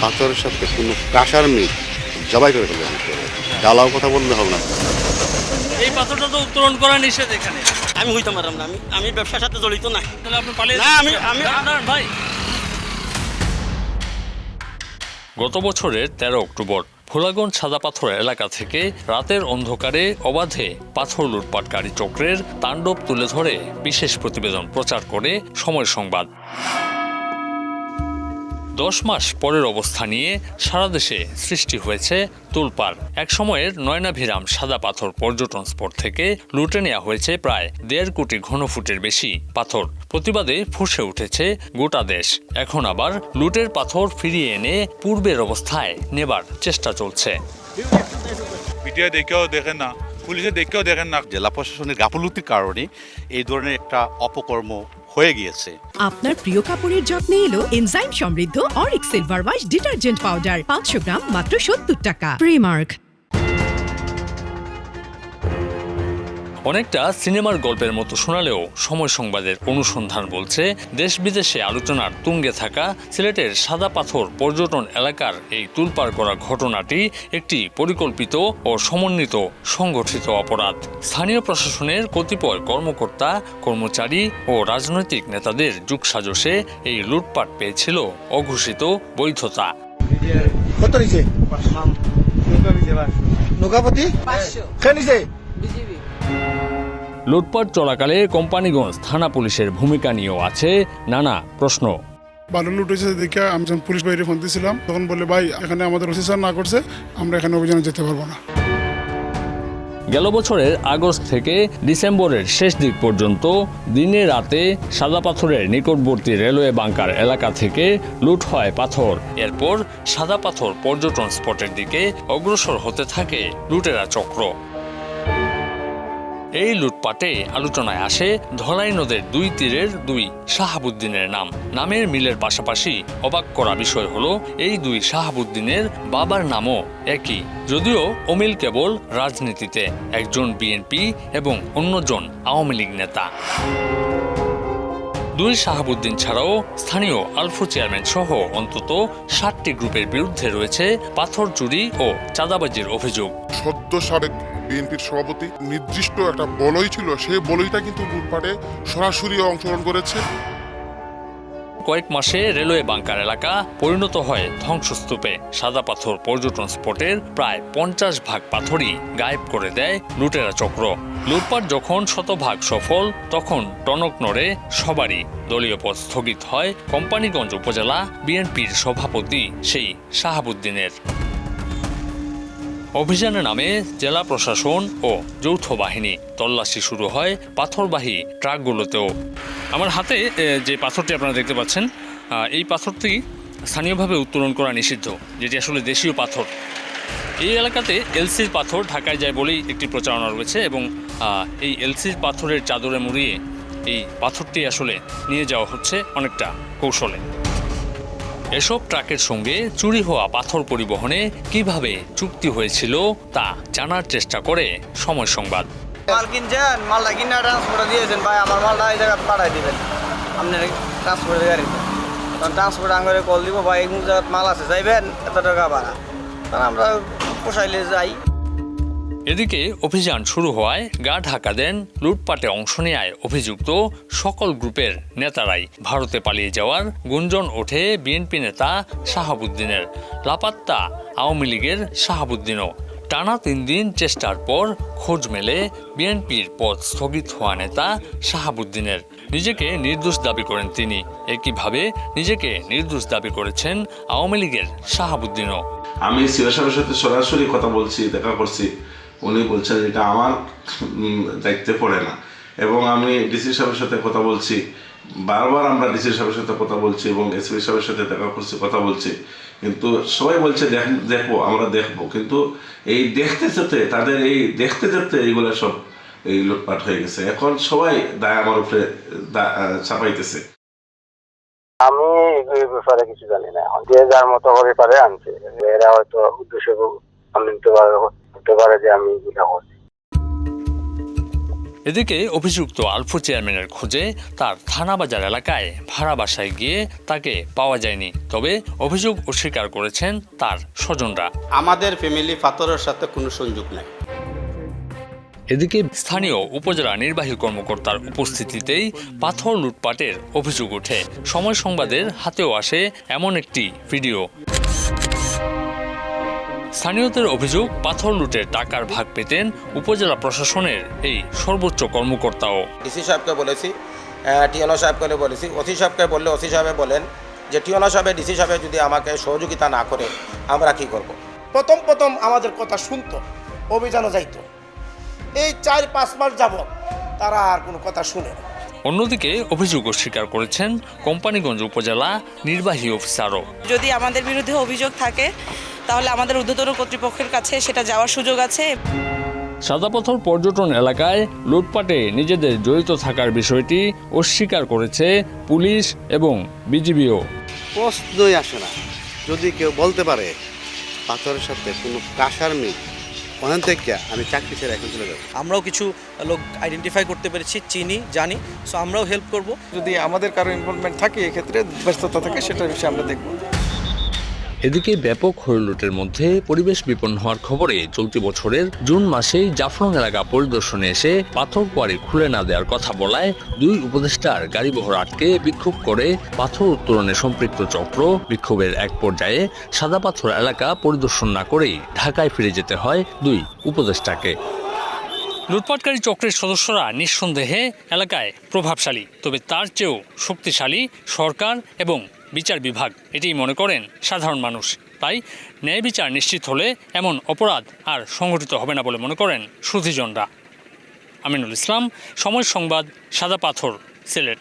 পাথরের সাথে কোনো কাঁসার মিল জবাই করে ফেলবে, ডালাও কথা বললে হবে না। এই পাথরটা তো উত্তোলন করা নিষেধ এখানে। আমি হইতে পারলাম না, আমি ব্যবসার সাথে জড়িত না। তাহলে আপনি পালিয়ে না, আমি ভাই। গত বছরের 13 অক্টোবর ভোলাগঞ্জ সাদা পাথর এলাকা থেকে রাতের অন্ধকারে অবাধে পাথর লুটপাটকারী চক্রের তাণ্ডব তুলে ধরে বিশেষ প্রতিবেদন প্রচার করে সময় সংবাদ। 10 মাস পরের অবস্থা নিয়ে সারা দেশে সৃষ্টি হয়েছে তোলপাড়। এক সময়ের নয়নাভিরাম সাদা পাথর পর্যটন স্পট থেকে লুটে নেওয়া হয়েছে প্রায় 1.5 কোটি ঘনফুটের বেশি পাথর। প্রতিবাদে ফুঁসে উঠেছে গোটা দেশ। এখন আবার লুটের পাথর ফিরিয়ে এনে পূর্বের অবস্থায় নেবার চেষ্টা চলছে। মিডিয়া দেখেও দেখেন না, পুলিশে দেখেও দেখেন না। জেলা প্রশাসনের গাফলতির কারণে এই ধরনের একটা অপকর্ম হয়ে গিয়েছে। আপনার প্রিয় কাপড়ের যত্নে এলো এনজাইম সমৃদ্ধ Arik silver wash detergent powder 500 গ্রাম মাত্র 70 টাকা। প্রিমার্ক। অনেকটা সিনেমার গল্পের মতো শোনালেও সময় সংবাদের অনুসন্ধান বলছে দেশ বিদেশে আলোচনার তুঙ্গে থাকা সিলেটের সাদা পাথর পর্যটন এলাকার এই তোলপাড় করা ঘটনাটি একটি পরিকল্পিত ও সমন্বিত সংগঠিত অপরাধ। স্থানীয় প্রশাসনের কতিপয় কর্মকর্তা, কর্মচারী ও রাজনৈতিক নেতাদের যুগসাজশে এই লুটপাট পেয়েছিল অঘোষিত বৈধতা। লুটপাট চলাকালে কোম্পানিগঞ্জ থানা পুলিশের ভূমিকা নিয়েও আছে নানা প্রশ্ন। ভালো লুট হয়েছে দেখে আমি যখন পুলিশ বাইরে ফোন দিয়েছিলাম তখন বলে, ভাই এখানে আমাদের ওসি স্যার না করছে, আমরা এখানে অভিযানে যেতে পারবো না। গেল বছরের আগস্ট থেকে ডিসেম্বরের শেষ দিক পর্যন্ত দিনে রাতে সাদা পাথরের নিকটবর্তী রেলওয়ে বাংকার এলাকা থেকে লুট হয় পাথর। এরপর সাদা পাথর পর্যটন স্পটের দিকে অগ্রসর হতে থাকে লুটেরা চক্র। এই লুটপাটে আলোচনায় আসে ধলাই নদের 2 তীরের 2 শাহাবুদ্দিনের নাম। নামের মিলের পাশাপাশি অবাক করা বিষয় হলো এই 2 শাহাবুদ্দিনের বাবার নামও একই, যদিও অমিল কেবল রাজনীতিতে, একজন বিএনপি এবং অন্যজন আওয়ামী লীগ নেতা। 2 শাহাবুদ্দিন ছাড়াও স্থানীয় আলফু চেয়ারম্যান সহ অন্তত 60টি গ্রুপের বিরুদ্ধে রয়েছে পাথর চুরি ও চাঁদাবাজির অভিযোগ। সদ্য সাবেক বিএনপির সভাপতি নির্দিষ্ট একটা বলয় ছিল, সেই বলয়টা কিন্তু লুটপাটে সরাসরি অংশগ্রহণ করেছে। কয়েক মাসে রেলওয়ে বাংকার এলাকা পরিণত হয় ধ্বংসস্তূপে। সাদা পাথর পর্যটন স্পটের প্রায় 50 ভাগ পাথরই গায়েব করে দেয় লুটেরা চক্র। লুটপাট যখন শতভাগ সফল তখন টনক নড়ে সবারই। দলীয় পদ স্থগিত হয় কোম্পানিগঞ্জ উপজেলা বিএনপির সভাপতি সেই শাহাবুদ্দিনের। অভিযানের নামে জেলা প্রশাসন ও যৌথ বাহিনী তল্লাশি শুরু হয় পাথরবাহী ট্রাকগুলোতেও। আমার হাতে যে পাথরটি আপনারা দেখতে পাচ্ছেন, এই পাথরটি স্থানীয়ভাবে উত্তোলন করা নিষিদ্ধ, যেটি আসলে দেশীয় পাথর। এই এলাকাতে এলসির পাথর ঢাকায় যায় বলেই একটি প্রচারণা রয়েছে এবং এই এলসির পাথরের চাদরে মুড়িয়ে এই পাথরটি আসলে নিয়ে যাওয়া হচ্ছে অনেকটা কৌশলে। এসব ট্রাকের সঙ্গে চুরি হওয়া পাথর পরিবহনে কিভাবে চুক্তি হয়েছিল তা জানার চেষ্টা করে সময় সংবাদ। মাল কিনছেন, মালটা কিনে ট্রান্সপোর্টে দিয়েছেন, ভাই আমার মালটা এই জায়গায় পাঠাই দিবেন আপনার ট্রান্সপোর্টের গাড়িতে। তখন ট্রান্সপোর্ট আঙ্গরে কল দিব, ভাই এই জায়গায় মাল আছে, যাইবেন এত টাকা ভাড়া, তখন আমরা পোষাইলে যাই। এদিকে অভিযান শুরু হওয়ায় গা ঢাকা দেন লুটপাটে অংশ নেয় অভিযুক্ত সকল গ্রুপের নেতারাই। ভারতে পালিয়ে যাওয়ার গুঞ্জন ওঠে বিএনপি নেতা শাহাবুদ্দিনের। লাপাত্তা আওয়ামী লীগের শাহাবুদ্দিনও। টানা 3 দিন চেষ্টার পর খোঁজ মেলে বিএনপির পদ স্থগিত হওয়া নেতা শাহাবুদ্দিনের। নিজেকে নির্দোষ দাবি করেন তিনি। একইভাবে নিজেকে নির্দোষ দাবি করেছেন আওয়ামী লীগের শাহাবুদ্দিনও। আমি সিও সাহেবের সাথে সরাসরি কথা বলছি, দেখা করছি, উনি বলছেন এটা আমার দায়িত্বে পড়ে না। এবং আমি ডিসি সাহেবের সাথে কথা বলছি, বারবার আমরা ডিসি সাহেবের সাথে কথা বলছি এবং এসপি সাহেবের সাথে দেখা করছি, কথা বলছি, কিন্তু সবাই বলছে দেখবো, আমরা দেখবো। কিন্তু এই দেখতে যেতে এইগুলো সব এই লুটপাট হয়ে গেছে। এখন সবাই দায় আমার উপরে চাপাইতেছে। আমি এই ব্যাপারে কিছু জানি না, যে যার মতো করে পারে আনছে, এরা হয়তো উদ্দেশ্য হতে পারে যে আমি এগুলো করছি। এদিকে অভিযুক্ত আলফু চেয়ারম্যানের খোঁজে তার থানাবাজার এলাকায় ভাড়া বাসায় গিয়ে তাকে পাওয়া যায়নি। তবে অভিযোগ অস্বীকার করেছেন তার স্বজনরা। আমাদের ফ্যামিলি পাথরের সাথে কোনো সংযোগ নাই। এদিকে স্থানীয় উপজেলা নির্বাহী কর্মকর্তার উপস্থিতিতেই পাথর লুটপাটের অভিযোগ ওঠে। সময় সংবাদের হাতেও আসে এমন একটি ভিডিও। স্থানীয়দের অভিযোগ, পাথর লুটের টাকার ভাগ পেতেন উপজেলা প্রশাসনের এই সর্বোচ্চ কর্মকর্তাও। ডিসি সাহেবকে বলেছি, টিএনও সাহেবকে বলেছি, ওসি সাহেবকে বললে ওসি সাহেব বলেন যে টিএনও সাহেব ডিসি সাহেব যদি আমাকে সহযোগিতা না করে আমরা কি করব। প্রথম আমাদের কথা শুনতো, অভিযানও যাইতো। এই 4-5 মাস যাবত তারা আর কোনো কথা শুনে না। অন্যদিকে অভিযোগ অস্বীকার করেছেন কোম্পানীগঞ্জ উপজেলা নির্বাহী অফিসারও। যদি আমাদের বিরুদ্ধে অভিযোগ থাকে তাহলে আমাদের ঊর্ধ্বতন কর্তৃপক্ষের কাছে সেটা যাওয়ার সুযোগ আছে। সাদাপাথর পর্যটন এলাকায় লুটপাটে নিজেদের জড়িত থাকার বিষয়টি অস্বীকার করেছে পুলিশ এবং বিজিবিও। প্রশ্নই আসে না। যদি কেউ বলতে পারে পাথরের সাথে কোনো কাঁসার মিল, ওখান থেকে আমি চাকরি ছেড়ে এখন চলে যাবো। আমরাও কিছু লোক আইডেন্টিফাই করতে পেরেছি, চিনি, জানি, সো আমরাও হেল্প করব। যদি আমাদের কারো ইনভলভমেন্ট থাকে এক্ষেত্রে ব্যস্ততা থাকে, সেটার বিষয়ে আমরা দেখব। এদিকে ব্যাপক হরিলুটের মধ্যে পরিবেশ বিপন্ন হওয়ার খবরে চলতি বছরের জুন মাসেই জাফলং এলাকা পরিদর্শনে এসে পাথর কোয়ারি খুলে না দেওয়ার কথা বলায় 2 উপদেষ্টার গাড়িবহর আটকে বিক্ষোভ করে পাথর উত্তোলনে সম্পৃক্ত চক্র। বিক্ষোভের এক পর্যায়ে সাদাপাথর এলাকা পরিদর্শন না করেই ঢাকায় ফিরে যেতে হয় 2 উপদেষ্টাকে। লুটপাটকারী চক্রের সদস্যরা নিঃসন্দেহে এলাকায় প্রভাবশালী, তবে তার চেয়েও শক্তিশালী সরকার এবং বিচার বিভাগ, এটাই মনে করেন সাধারণ মানুষ। তাই ন্যায় বিচার নিশ্চিত হলে এমন অপরাধ আর সংঘটিত হবে না বলে মনে করেন সুধীজনরা। আমিনুল ইসলাম, সময় সংবাদ, সাদাপাথর, সিলেট।